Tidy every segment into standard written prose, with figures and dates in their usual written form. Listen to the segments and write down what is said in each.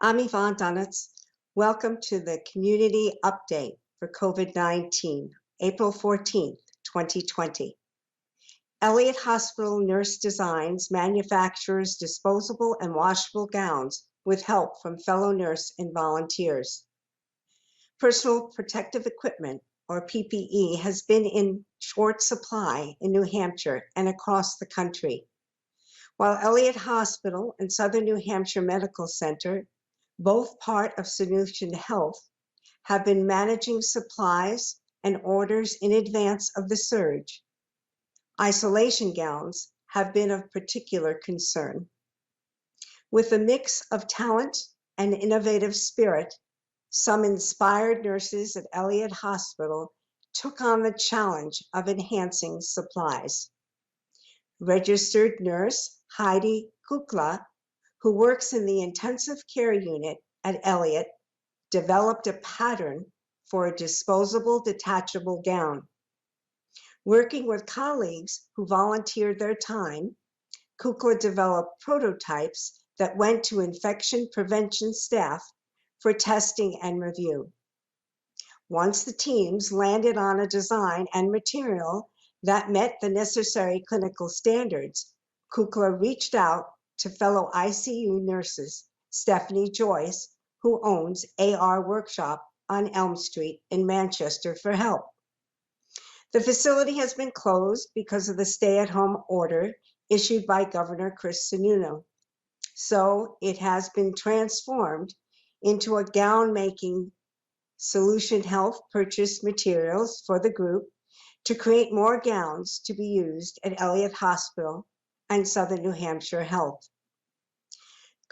I'm Yvonne Donitz. Welcome to the Community Update for COVID-19, April 14th, 2020. Elliot Hospital Nurse Designs manufactures disposable and washable gowns with help from fellow nurse and volunteers. Personal protective equipment, or PPE, has been in short supply in New Hampshire and across the country. While Elliot Hospital and Southern New Hampshire Medical Center, both part of Solution Health, have been managing supplies and orders in advance of the surge, isolation gowns have been of particular concern. With a mix of talent and innovative spirit, some inspired nurses at Elliot Hospital took on the challenge of enhancing supplies. Registered nurse Heidi Kukla, who works in the intensive care unit at Elliot, developed a pattern for a disposable detachable gown. Working with colleagues who volunteered their time, Kukla developed prototypes that went to infection prevention staff for testing and review. Once the teams landed on a design and material that met the necessary clinical standards, Kukla reached out to fellow ICU nurses, Stephanie Joyce, who owns AR Workshop on Elm Street in Manchester, for help. The facility has been closed because of the stay-at-home order issued by Governor Chris Sununu. So it has been transformed into a gown-making Solution Health purchased materials for the group to create more gowns to be used at Elliot Hospital and Southern New Hampshire Health.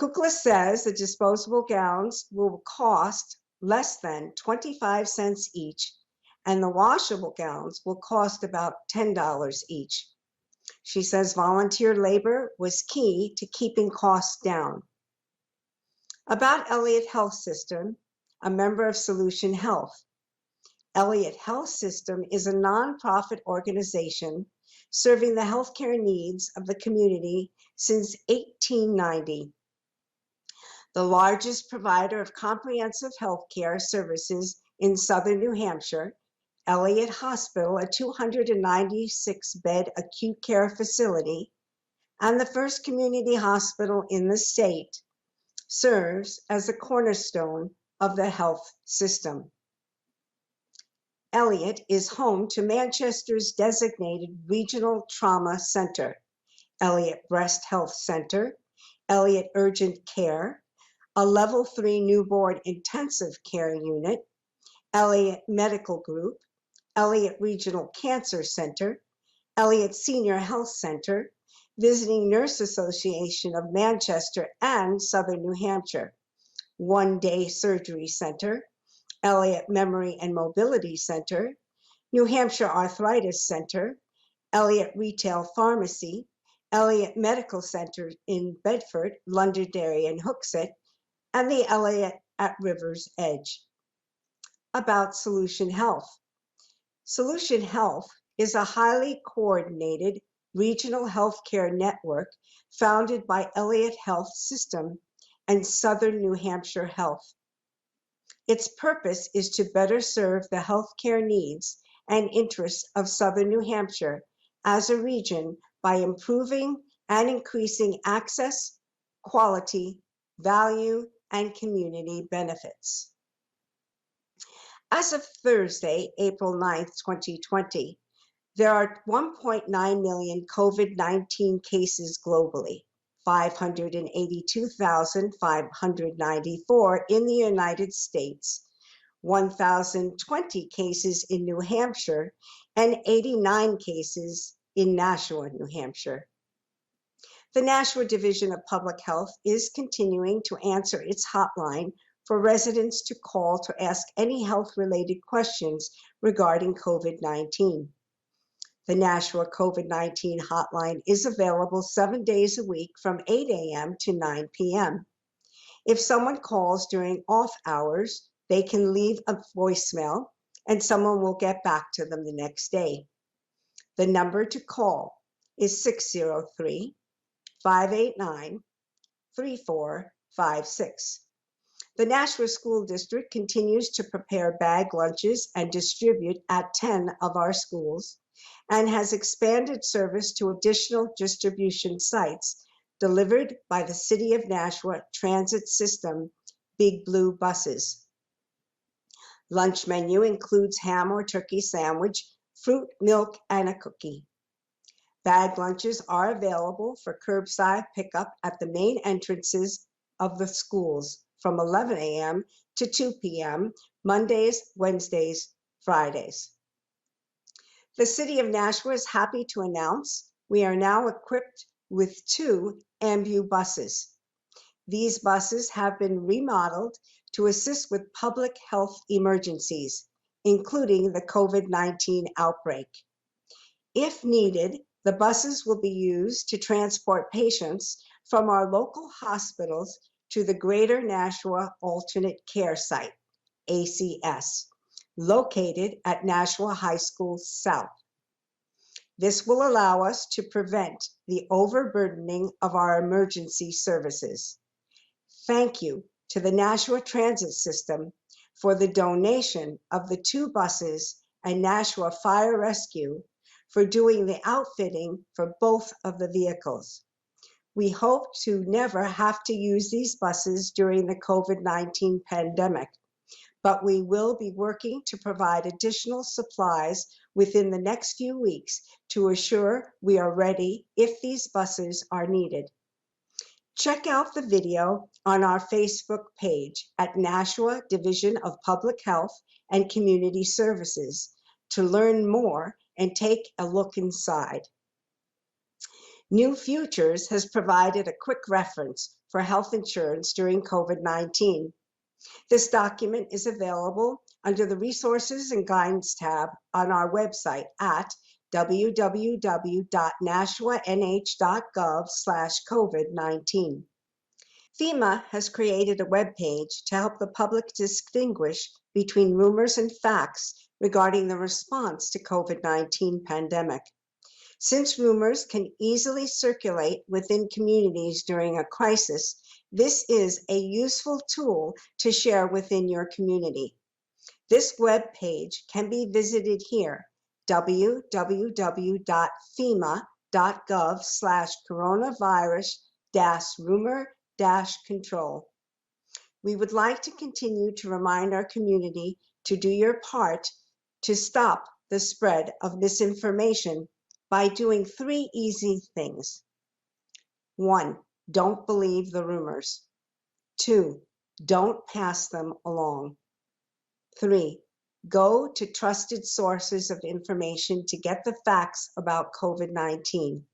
Kukla says the disposable gowns will cost less than 25 cents each, and the washable gowns will cost about $10 each. She says volunteer labor was key to keeping costs down. About Elliot Health System, a member of Solution Health. Elliot Health System is a nonprofit organization serving the healthcare needs of the community since 1890. The largest provider of comprehensive healthcare services in Southern New Hampshire, Elliot Hospital, a 296-bed acute care facility, and the first community hospital in the state, serves as a cornerstone of the health system. Elliot is home to Manchester's designated regional trauma center, Elliot Breast Health Center, Elliot Urgent Care, a level 3 newborn intensive care unit, Elliot Medical Group, Elliot Regional Cancer Center, Elliot Senior Health Center, Visiting Nurse Association of Manchester and Southern New Hampshire, One Day Surgery Center, Elliot Memory and Mobility Center, New Hampshire Arthritis Center, Elliot Retail Pharmacy, Elliot Medical Center in Bedford, Londonderry, and Hooksett, and the Elliot at River's Edge. About Solution Health. Solution Health is a highly coordinated regional healthcare network founded by Elliot Health System and Southern New Hampshire Health. Its purpose is to better serve the healthcare needs and interests of Southern New Hampshire as a region by improving and increasing access, quality, value, and community benefits. As of Thursday, April 9th, 2020, there are 1.9 million COVID-19 cases globally, 582,594 in the United States, 1,020 cases in New Hampshire, and 89 cases in Nashua, New Hampshire. The Nashua Division of Public Health is continuing to answer its hotline for residents to call to ask any health-related questions regarding COVID-19. The Nashua COVID-19 hotline is available 7 days a week from 8 a.m. to 9 p.m. If someone calls during off hours, they can leave a voicemail and someone will get back to them the next day. The number to call is 603-589-3456. The Nashua School District continues to prepare bag lunches and distribute at 10 of our schools and has expanded service to additional distribution sites delivered by the City of Nashua Transit System Big Blue buses. Lunch menu includes ham or turkey sandwich, fruit, milk, and a cookie. Bag lunches are available for curbside pickup at the main entrances of the schools from 11 a.m. to 2 p.m., Mondays, Wednesdays, Fridays. The City of Nashua is happy to announce we are now equipped with 2 ambu buses. These buses have been remodeled to assist with public health emergencies, including the COVID-19 outbreak. If needed, the buses will be used to transport patients from our local hospitals to the Greater Nashua Alternate Care Site, ACS, located at Nashua High School South. This will allow us to prevent the overburdening of our emergency services. Thank you to the Nashua Transit System for the donation of the 2 buses and Nashua Fire Rescue for doing the outfitting for both of the vehicles. We hope to never have to use these buses during the COVID-19 pandemic, but we will be working to provide additional supplies within the next few weeks to assure we are ready if these buses are needed. Check out the video on our Facebook page at Nashua Division of Public Health and Community Services to learn more and take a look inside. New Futures has provided a quick reference for health insurance during COVID-19. This document is available under the Resources and Guidance tab on our website at www.nashuanh.gov/COVID-19. FEMA has created a web page to help the public distinguish between rumors and facts regarding the response to COVID-19 pandemic. Since rumors can easily circulate within communities during a crisis, this is a useful tool to share within your community. This web page can be visited here, www.fema.gov/coronavirus-rumor-control. We would like to continue to remind our community to do your part to stop the spread of misinformation by doing 3 easy things. 1, don't believe the rumors. 2, don't pass them along. 3, go to trusted sources of information to get the facts about COVID-19.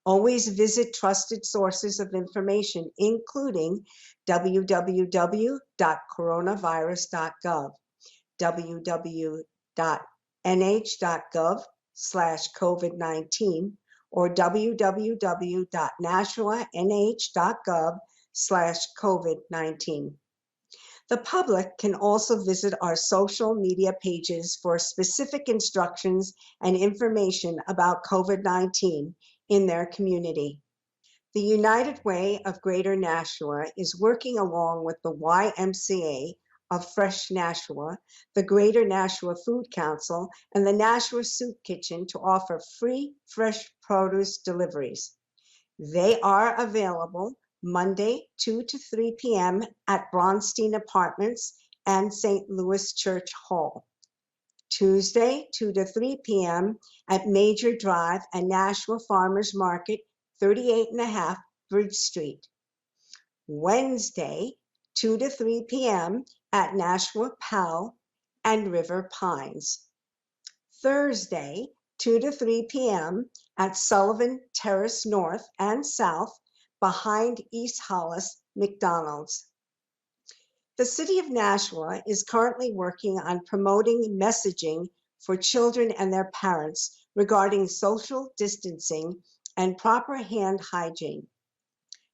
Always visit trusted sources of information, including www.coronavirus.gov, www.nh.gov/COVID-19, or www.nashuanh.gov/COVID-19. The public can also visit our social media pages for specific instructions and information about COVID-19 in their community. The United Way of Greater Nashua is working along with the YMCA of Fresh Nashua, the Greater Nashua Food Council, and the Nashua Soup Kitchen to offer free fresh produce deliveries. They are available Monday 2 to 3 p.m. at Bronstein Apartments and St. Louis Church Hall. Tuesday 2 to 3 p.m. at Major Drive and Nashua Farmers Market, 38.5 Bridge Street. Wednesday 2 to 3 p.m. at Nashua Powell and River Pines. Thursday 2 to 3 p.m. at Sullivan Terrace North and South behind East Hollis McDonald's. The City of Nashua is currently working on promoting messaging for children and their parents regarding social distancing and proper hand hygiene.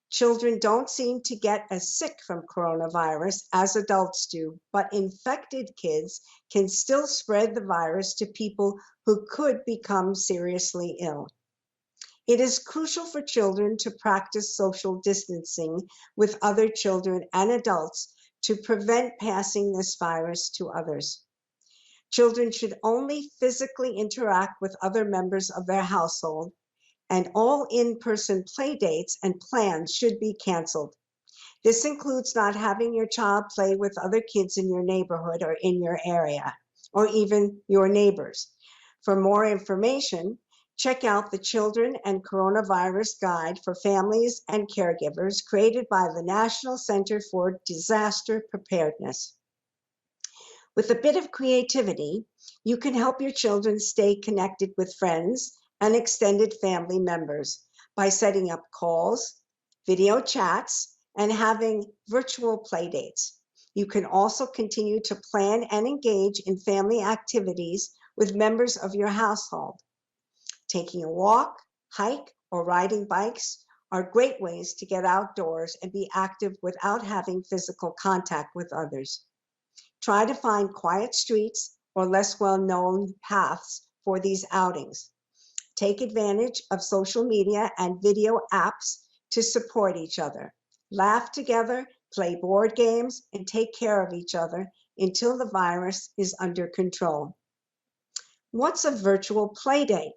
Children don't seem to get as sick from coronavirus as adults do, but infected kids can still spread the virus to people who could become seriously ill. It is crucial for children to practice social distancing with other children and adults to prevent passing this virus to others. Children should only physically interact with other members of their household, and all in-person play dates and plans should be canceled. This includes not having your child play with other kids in your neighborhood or in your area, or even your neighbors. For more information, check out the Children and Coronavirus Guide for Families and Caregivers created by the National Center for Disaster Preparedness. With a bit of creativity, you can help your children stay connected with friends and extended family members by setting up calls, video chats, and having virtual play dates. You can also continue to plan and engage in family activities with members of your household. Taking a walk, hike, or riding bikes are great ways to get outdoors and be active without having physical contact with others. Try to find quiet streets or less well-known paths for these outings. Take advantage of social media and video apps to support each other. Laugh together, play board games, and take care of each other until the virus is under control. What's a virtual play date?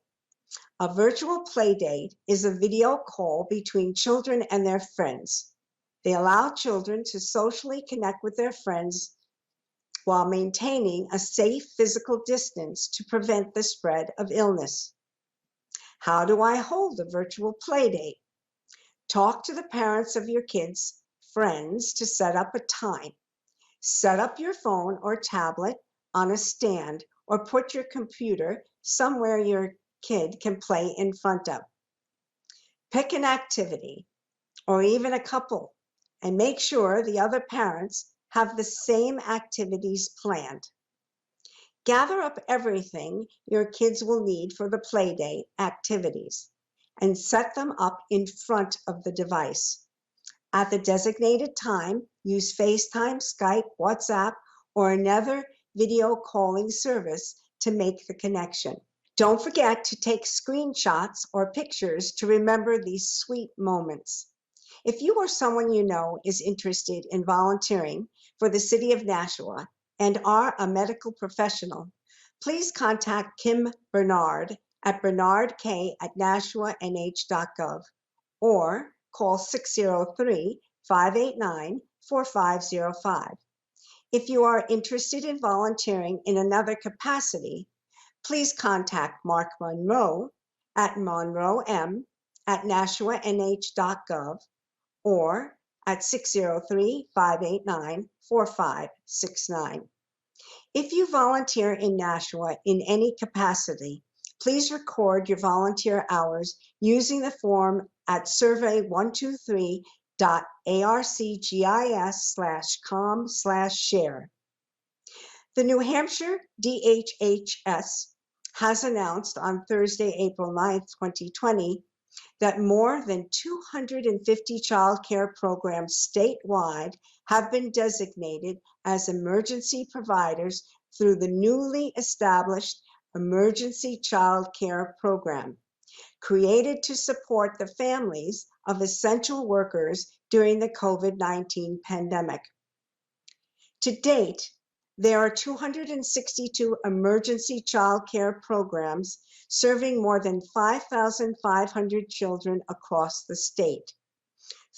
A virtual play date is a video call between children and their friends. They allow children to socially connect with their friends while maintaining a safe physical distance to prevent the spread of illness. How do I hold a virtual play date? Talk to the parents of your kids' friends to set up a time. Set up your phone or tablet on a stand or put your computer somewhere your kid can play in front of. Pick an activity or even a couple and make sure the other parents have the same activities planned. Gather up everything your kids will need for the play date activities and set them up in front of the device. At the designated time, use FaceTime, Skype, WhatsApp, or another video calling service to make the connection. Don't forget to take screenshots or pictures to remember these sweet moments. If you or someone you know is interested in volunteering for the City of Nashua and are a medical professional, please contact Kim Bernard at bernardk@nashuanh.gov or call 603-589-4505. If you are interested in volunteering in another capacity, please contact Mark Monroe at monroem@nashuanh.gov or at 603-589-4569. If you volunteer in Nashua in any capacity, please record your volunteer hours using the form at survey123.arcgis.com/com/share. The New Hampshire DHHS has announced on Thursday, April 9th, 2020, that more than 250 child care programs statewide have been designated as emergency providers through the newly established Emergency Child Care Program, created to support the families of essential workers during the COVID-19 pandemic. To date, there are 262 emergency child care programs serving more than 5,500 children across the state.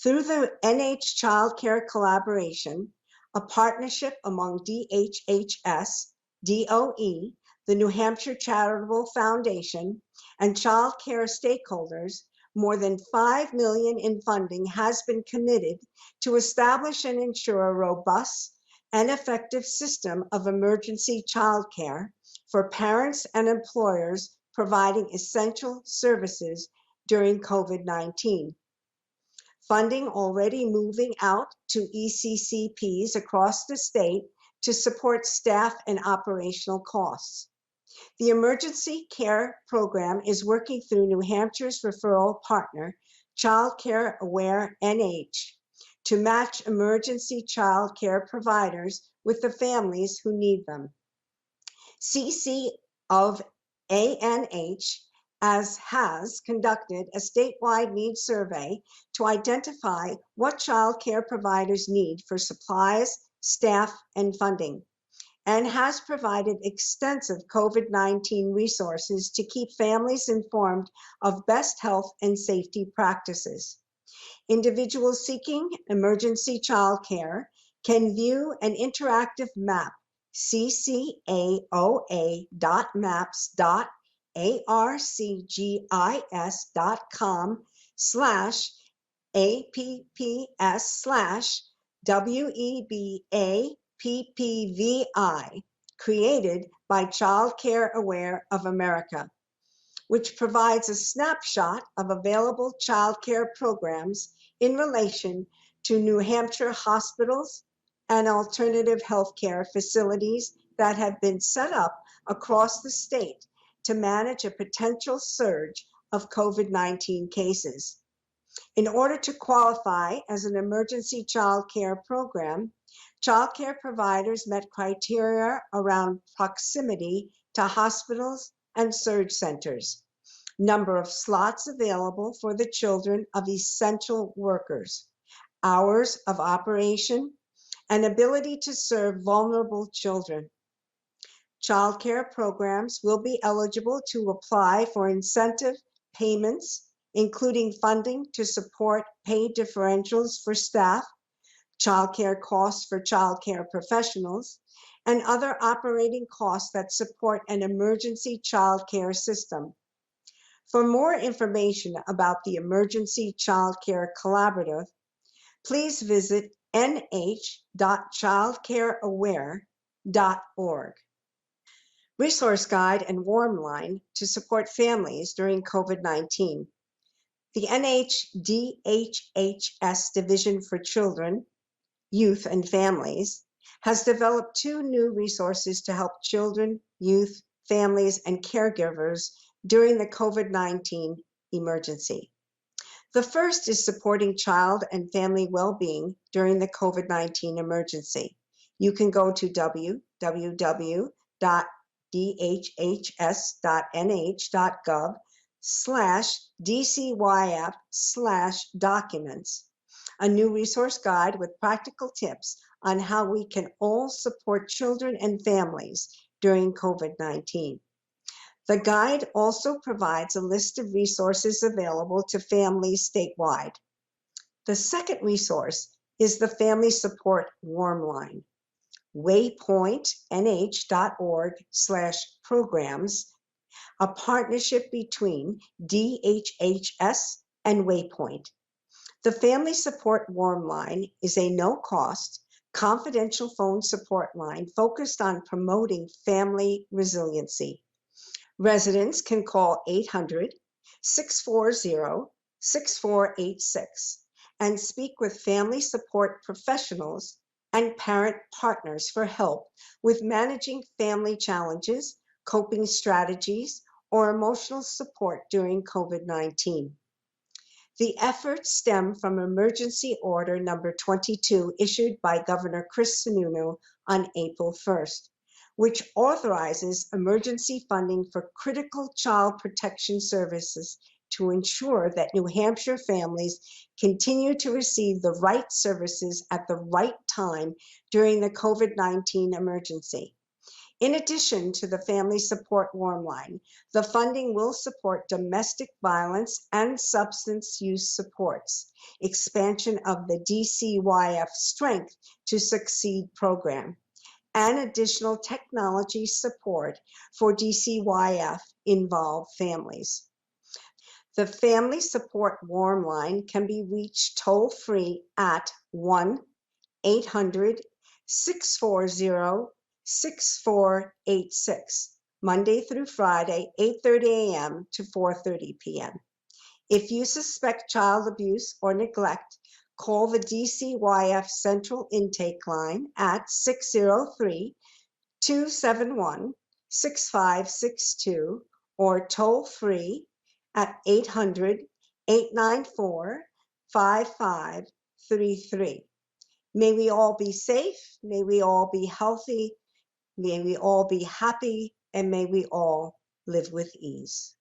Through the NH Child Care Collaboration, a partnership among DHHS, DOE, the New Hampshire Charitable Foundation, and child care stakeholders, more than $5 million in funding has been committed to establish and ensure a robust and effective system of emergency child care for parents and employers providing essential services during COVID-19. Funding already moving out to ECCPs across the state to support staff and operational costs. The Emergency Care Program is working through New Hampshire's referral partner, Child Care Aware NH, to match emergency child care providers with the families who need them. CC of ANH has conducted a statewide needs survey to identify what child care providers need for supplies, staff, and funding, and has provided extensive COVID-19 resources to keep families informed of best health and safety practices. Individuals seeking emergency childcare can view an interactive map, ccaoa.maps.arcgis.com/APPS/WEBAPPVI, created by Child Care Aware of America, which provides a snapshot of available child care programs in relation to New Hampshire hospitals and alternative healthcare facilities that have been set up across the state to manage a potential surge of COVID-19 cases. In order to qualify as an emergency child care program, child care providers met criteria around proximity to hospitals and surge centers, number of slots available for the children of essential workers, hours of operation, and ability to serve vulnerable children. Child care programs will be eligible to apply for incentive payments, including funding to support pay differentials for staff, child care costs for child care professionals, and other operating costs that support an emergency child care system. For more information about the Emergency Child Care Collaborative, please visit nh.childcareaware.org. Resource Guide and Warm Line to support families during COVID-19. The NHDHHS Division for Children, Youth, and Families has developed 2 new resources to help children, youth, families, and caregivers during the COVID-19 emergency. The first is supporting child and family well-being during the COVID-19 emergency. You can go to www.dhhs.nh.gov/DCYF/documents, a new resource guide with practical tips on how we can all support children and families during COVID-19. The guide also provides a list of resources available to families statewide. The second resource is the Family Support Warm Line, waypointnh.org/programs, a partnership between DHHS and Waypoint. The Family Support Warm Line is a no-cost, confidential phone support line focused on promoting family resiliency. Residents can call 800-640-6486 and speak with family support professionals and parent partners for help with managing family challenges, coping strategies, or emotional support during COVID-19. The efforts stem from Emergency Order Number 22 issued by Governor Chris Sununu on April 1st, which authorizes emergency funding for critical child protection services to ensure that New Hampshire families continue to receive the right services at the right time during the COVID-19 emergency. In addition to the Family Support Warm Line, the funding will support domestic violence and substance use supports, expansion of the DCYF Strength to Succeed program, and additional technology support for DCYF-involved families. The Family Support Warm Line can be reached toll-free at 1-800-640-6486, Monday through Friday, 8:30 a.m. to 4:30 p.m. If you suspect child abuse or neglect, call the DCYF Central Intake Line at 603-271-6562 or toll-free at 800-894-5533. May we all be safe, may we all be healthy, may we all be happy, and may we all live with ease.